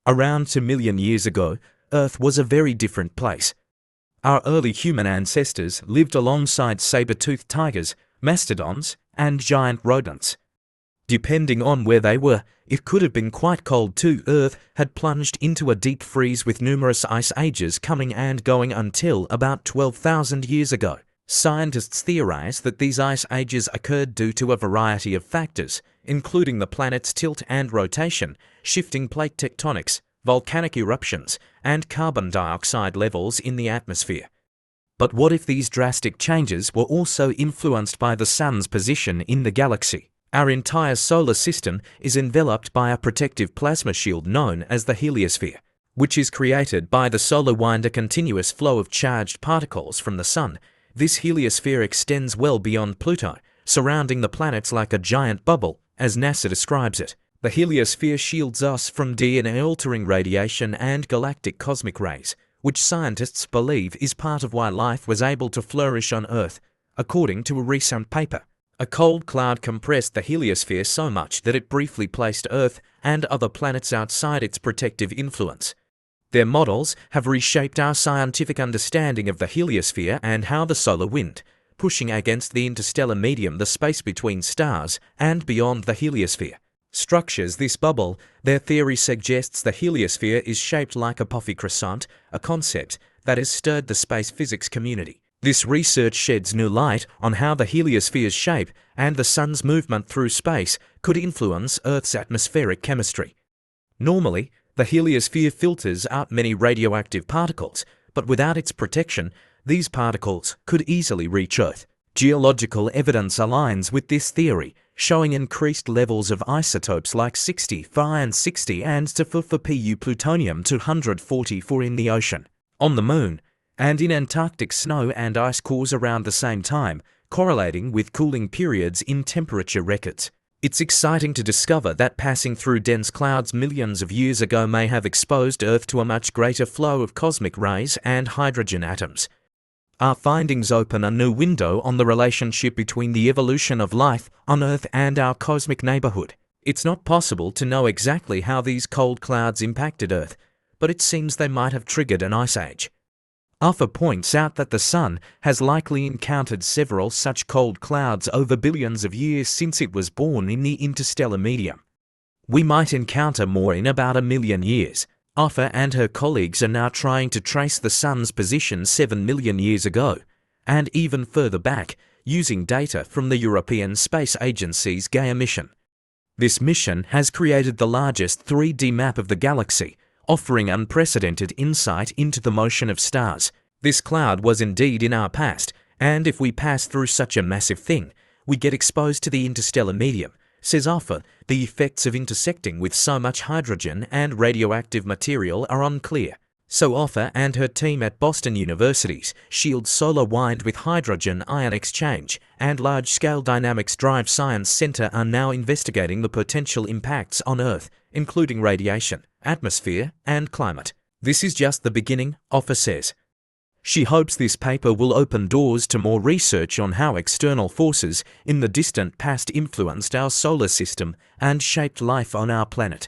Around 2 million years ago, Earth was a very different place. Our early human ancestors lived alongside saber-toothed tigers, mastodons, and giant rodents. Depending on where they were, it could have been quite cold too. Earth had plunged into a deep freeze with numerous ice ages coming and going until about 12,000 years ago. Scientists theorize that these ice ages occurred due to a variety of factors, including the planet's tilt and rotation, shifting plate tectonics, volcanic eruptions, and carbon dioxide levels in the atmosphere. But what if these drastic changes were also influenced by the Sun's position in the galaxy? Our entire solar system is enveloped by a protective plasma shield known as the heliosphere, which is created by the solar wind, a continuous flow of charged particles from the Sun. This heliosphere extends well beyond Pluto, surrounding the planets like a giant bubble, as NASA describes it. The heliosphere shields us from DNA-altering radiation and galactic cosmic rays, which scientists believe is part of why life was able to flourish on Earth, according to a recent paper. A cold cloud compressed the heliosphere so much that it briefly placed Earth and other planets outside its protective influence. Their models have reshaped our scientific understanding of the heliosphere and how the solar wind, pushing against the interstellar medium, the space between stars and beyond the heliosphere, structures this bubble. Their theory suggests the heliosphere is shaped like a puffy croissant, a concept that has stirred the space physics community. This research sheds new light on how the heliosphere's shape and the Sun's movement through space could influence Earth's atmospheric chemistry. Normally, the heliosphere filters out many radioactive particles, but without its protection, these particles could easily reach Earth. Geological evidence aligns with this theory, showing increased levels of isotopes like 60 Fe and 60 and for Pu plutonium-244 in the ocean, on the Moon, and in Antarctic snow and ice cores around the same time, correlating with cooling periods in temperature records. It's exciting to discover that passing through dense clouds millions of years ago may have exposed Earth to a much greater flow of cosmic rays and hydrogen atoms. Our findings open a new window on the relationship between the evolution of life on Earth and our cosmic neighborhood. It's not possible to know exactly how these cold clouds impacted Earth, but it seems they might have triggered an ice age. Opher points out that the Sun has likely encountered several such cold clouds over billions of years since it was born in the interstellar medium. We might encounter more in about 1 million years. Opher and her colleagues are now trying to trace the Sun's position 7 million years ago, and even further back, using data from the European Space Agency's Gaia mission. This mission has created the largest 3D map of the galaxy, offering unprecedented insight into the motion of stars. This cloud was indeed in our past, and if we pass through such a massive thing, we get exposed to the interstellar medium, says Opher. The effects of intersecting with so much hydrogen and radioactive material are unclear. So Opher and her team at Boston University's Shield Solar Wind with Hydrogen Ion Exchange and Large-Scale Dynamics Drive Science Center are now investigating the potential impacts on Earth, including radiation, atmosphere, and climate. This is just the beginning, Opher says. She hopes this paper will open doors to more research on how external forces in the distant past influenced our solar system and shaped life on our planet.